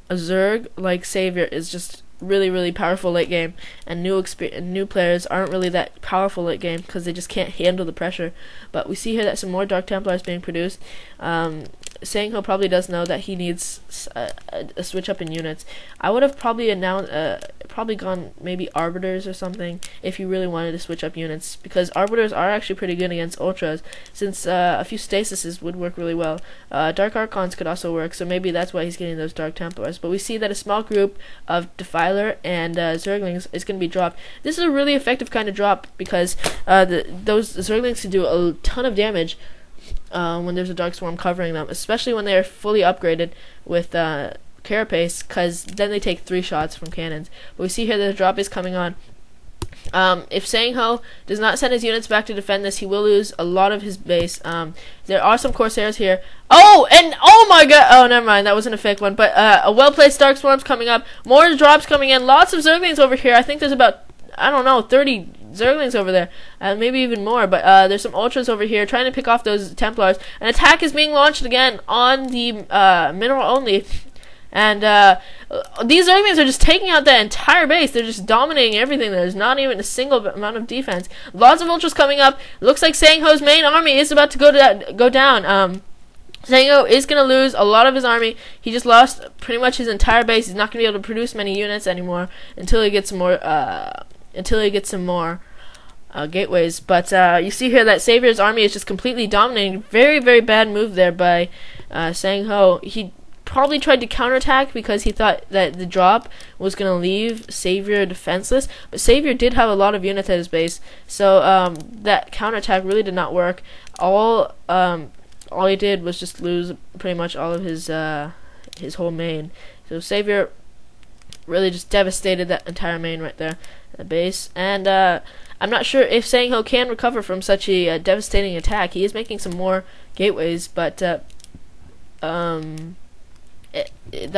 a Zerg like SaviOr is just really powerful late game, and new players aren't really that powerful late game because they just can't handle the pressure. But we see here that some more Dark Templars being produced. Sangho probably does know that he needs a switch up in units. I would have probably probably gone maybe Arbiters or something if you really wanted to switch up units, because Arbiters are actually pretty good against Ultras, since a few Stasises would work really well. Dark Archons could also work, so maybe that's why he's getting those Dark Templars. But we see that a small group of Defiler and Zerglings is going to be dropped. This is a really effective kind of drop, because those Zerglings can do a ton of damage when there's a Dark Swarm covering them, especially when they are fully upgraded with Carapace, because then they take 3 shots from cannons. But we see here that the drop is coming on. If Sangho does not send his units back to defend this, he will lose a lot of his base. There are some Corsairs here. Oh, and oh my god! Oh, never mind, that wasn't a fake one. But a well-placed Dark Swarm's coming up. More drops coming in. Lots of Zerglings over here. I think there's about, I don't know, 30 Zerglings over there, maybe even more. But there's some Ultras over here trying to pick off those Templars. An attack is being launched again on the mineral only. And these Zerglings are just taking out that entire base. They're just dominating everything. There's not even a single amount of defense. Lots of Ultras coming up. Looks like Sangho's main army is about to go down. Sangho is going to lose a lot of his army. He just lost pretty much his entire base. He's not going to be able to produce many units anymore until he gets some more gateways. But you see here that SaviOr's army is just completely dominating. Very bad move there by Sangho. He probably tried to counterattack because he thought that the drop was going to leave SaviOr defenseless, but SaviOr did have a lot of units at his base, so that counterattack really did not work. All he did was just lose pretty much all of his whole main. So SaviOr really just devastated that entire main right there, the base. And I'm not sure if Sangho can recover from such a devastating attack. He is making some more gateways, but that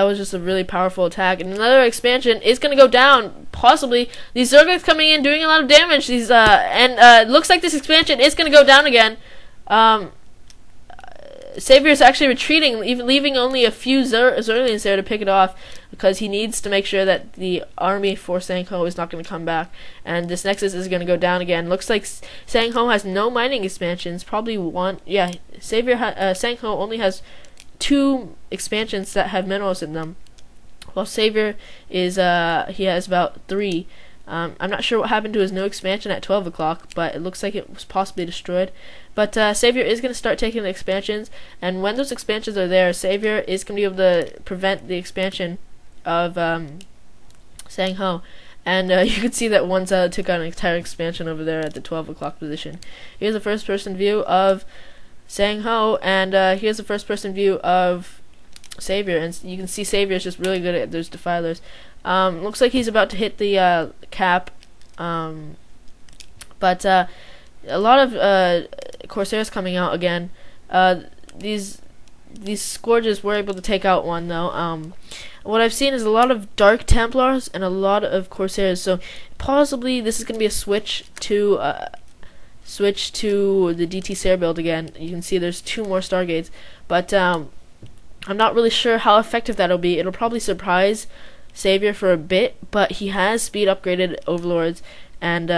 was just a really powerful attack. And another expansion is going to go down, possibly. These Zerglings coming in, doing a lot of damage. These and looks like this expansion is going to go down again. SaviOr is actually retreating, even leaving only a few Zerglings there to pick it off, because he needs to make sure that the army for Sangho is not going to come back. And this Nexus is going to go down again. Looks like Sangho has no mining expansions. Probably one. Yeah, Sangho only has 2 expansions that have minerals in them, while SaviOr is he has about 3. I'm not sure what happened to his new expansion at 12 o'clock, but it looks like it was possibly destroyed. But SaviOr is going to start taking the expansions, and when those expansions are there, SaviOr is going to be able to prevent the expansion of Sangho. And you can see that one took out an entire expansion over there at the 12 o'clock position. Here's a first-person view of Sangho, and here's a first-person view of SaviOr, and you can see SaviOr is just really good at those defilers. Looks like he's about to hit the cap, but a lot of Corsairs coming out again. These Scourges were able to take out one though. What I've seen is a lot of Dark Templars and a lot of Corsairs, so possibly this is going to be a switch to the DT Sair build again. You can see there's 2 more Stargates, but I'm not really sure how effective that'll be. It'll probably surprise SaviOr for a bit, but he has speed upgraded Overlords, and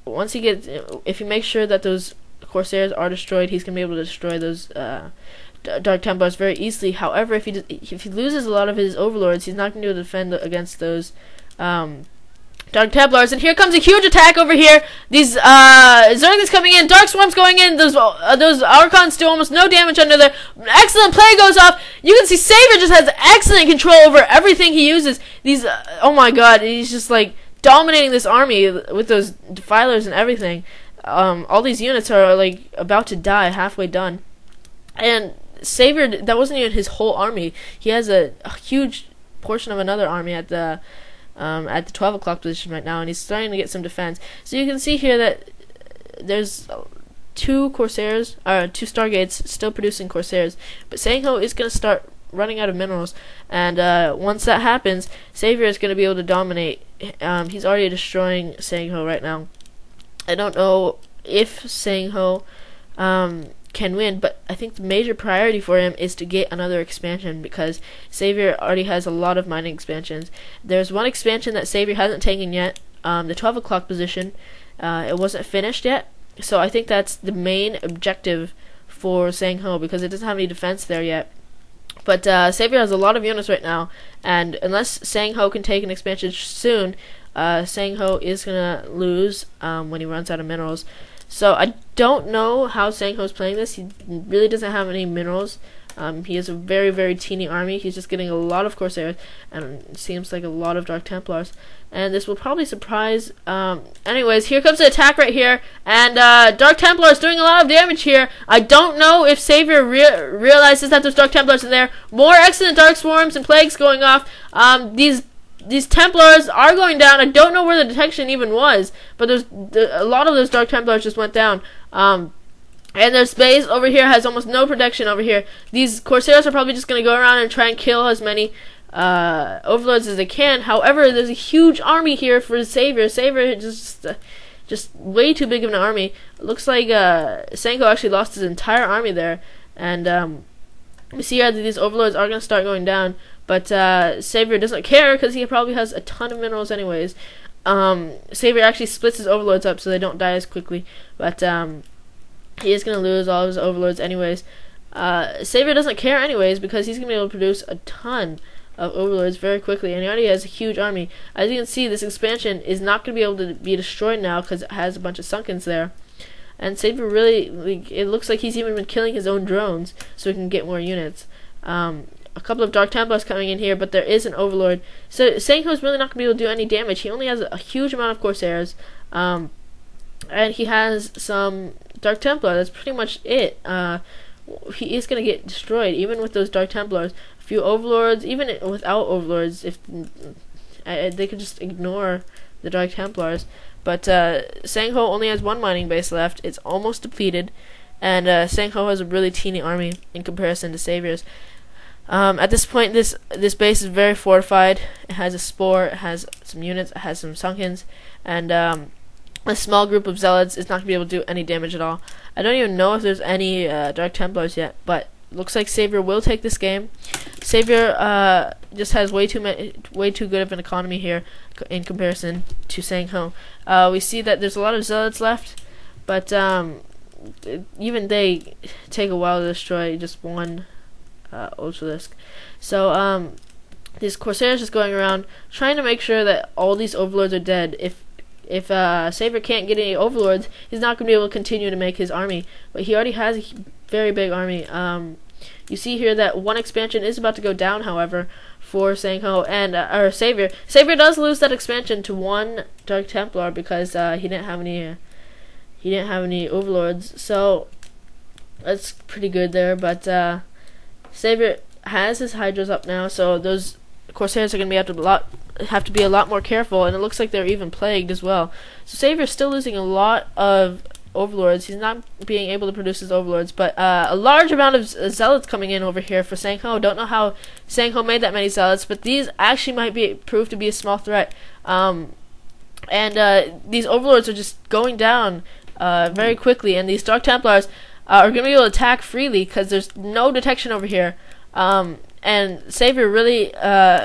once he gets, if he makes sure that those Corsairs are destroyed, he's gonna be able to destroy those Dark Templars very easily. However, if he loses a lot of his Overlords, he's not gonna be able to defend against those Dark Templars. And here comes a huge attack over here. These Zerglings coming in, Dark Swarms going in. Those Archons do almost no damage under there. Excellent play goes off. You can see SaviOr just has excellent control over everything he uses. These oh my god, he's just like dominating this army with those defilers and everything. All these units are like about to die, halfway done. And SaviOr, that wasn't even his whole army. He has a huge portion of another army at the 12 o'clock position right now, and he's starting to get some defense. So you can see here that there's 2 Corsairs, 2 Stargates still producing Corsairs, but Sangho is going to start running out of minerals, and once that happens, SaviOr is going to be able to dominate. He's already destroying Sangho right now. I don't know if Sangho can win, but I think the major priority for him is to get another expansion, because SaviOr already has a lot of mining expansions. There's one expansion that SaviOr hasn't taken yet, the 12 o'clock position. It wasn't finished yet, so I think that's the main objective for Sangho, because it doesn't have any defense there yet. But SaviOr has a lot of units right now, and unless Sangho can take an expansion soon, Sangho is gonna lose when he runs out of minerals. So I don't know how Sangho's playing this. He really doesn't have any minerals. He has a very, very teeny army. He's just getting a lot of corsairs, and it seems like a lot of dark templars. And this will probably surprise. Anyways, here comes the attack right here, and dark templars doing a lot of damage here. I don't know if SaviOr realizes that there's dark templars in there. More excellent dark swarms and plagues going off. These templars are going down. I don't know where the detection even was, but a lot of those dark templars just went down. And their space over here has almost no protection over here. These corsairs are probably just going to go around and try and kill as many overlords as they can. However, there's a huge army here for SaviOr. SaviOr just way too big of an army. It looks like Sangho actually lost his entire army there. And we see here that these overlords are going to start going down. But SaviOr doesn't care, because he probably has a ton of minerals anyways. SaviOr actually splits his overlords up so they don't die as quickly. But he is going to lose all of his overlords anyways. SaviOr doesn't care anyways, because he's going to be able to produce a ton of overlords very quickly. And he already has a huge army. As you can see, this expansion is not going to be able to be destroyed now, because it has a bunch of sunkens there. And SaviOr really, it looks like he's even been killing his own drones so he can get more units. A couple of dark templars coming in here, but there is an overlord. So Sangho's really not going to be able to do any damage. He only has a huge amount of corsairs, and he has some dark templar. That's pretty much it. He is going to get destroyed, even with those dark templars. A few overlords, even without overlords, if they could just ignore the dark templars. But Sangho only has one mining base left. It's almost depleted, and Sangho has a really teeny army in comparison to SaviOr's. At this point, this base is very fortified. It has a spore, it has some units, it has some sunkens, and a small group of zealots is not going to be able to do any damage at all. I don't even know if there's any dark templars yet, but looks like SaviOr will take this game. SaviOr just has way too good of an economy here in comparison to Sangho. We see that there's a lot of zealots left, but even they take a while to destroy. Just one ultralisk. So these corsairs just going around trying to make sure that all these overlords are dead. If SaviOr can't get any overlords, he's not going to be able to continue to make his army. But he already has a very big army. You see here that one expansion is about to go down, however, for Sangho and or SaviOr. SaviOr does lose that expansion to one Dark Templar because he didn't have any overlords. So that's pretty good there. But SaviOr has his hydras up now, so those corsairs are going to have to be a lot more careful, and it looks like they're even plagued as well. So SaviOr's still losing a lot of overlords. He's not being able to produce his overlords, but a large amount of zealots coming in over here for Sangho. Don't know how Sangho made that many zealots, but these actually might prove to be a small threat. These overlords are just going down very quickly, and these Dark Templars are going to be able to attack freely because there's no detection over here. And SaviOr really,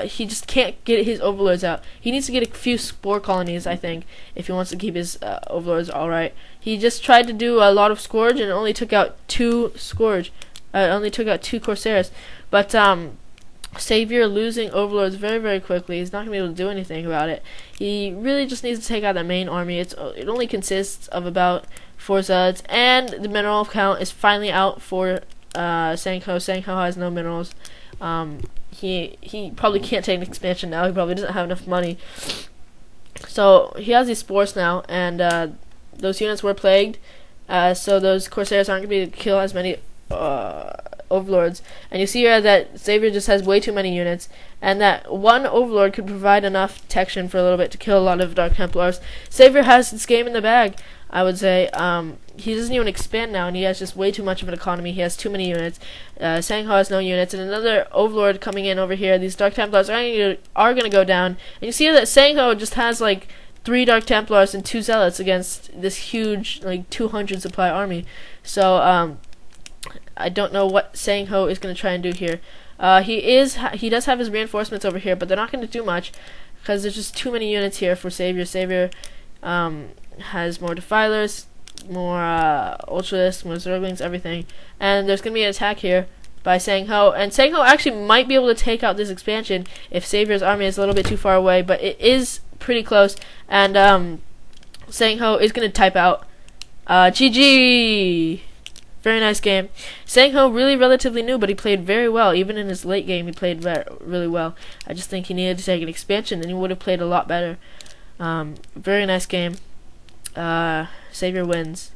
he just can't get his overlords out. He needs to get a few spore colonies, I think, if he wants to keep his overlords alright. He just tried to do a lot of Scourge and only took out two Scourge. Only took out two Corsairs. But SaviOr losing overlords very, very quickly. He's not going to be able to do anything about it. He really just needs to take out that main army. It only consists of about 4 zealots, and the mineral count is finally out for Sangho. Sangho has no minerals. He probably can't take an expansion now. He probably doesn't have enough money. So he has these spores now, and those units were plagued. So those Corsairs aren't going to be able to kill as many overlords. And you see here that SaviOr just has way too many units, and that one overlord could provide enough detection for a little bit to kill a lot of Dark Templars. SaviOr has this game in the bag, I would say. He doesn't even expand now, and he has just way too much of an economy. He has too many units. Sangho has no units, and another overlord coming in over here. These Dark Templars are going to go down. And you see that Sangho just has like 3 Dark Templars and 2 Zealots against this huge, like 200 supply army. So I don't know what Sangho is going to try and do here. He does have his reinforcements over here, but they're not going to do much because there's just too many units here for SaviOr. SaviOr has more defilers, more ultralisks, more zerglings, everything, and there's going to be an attack here by Sangho, and Sangho actually might be able to take out this expansion if SaviOr's army is a little bit too far away, but it is pretty close, and Sangho is going to type out GG. Very nice game. Sangho really relatively new, but he played very well. Even in his late game, he played really well. I just think he needed to take an expansion, and he would have played a lot better. Very nice game. SaviOr wins,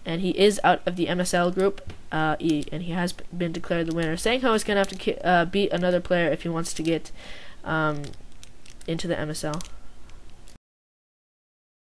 and he is out of the MSL group E, and he has been declared the winner. Sangho is going to have to beat another player if he wants to get into the MSL.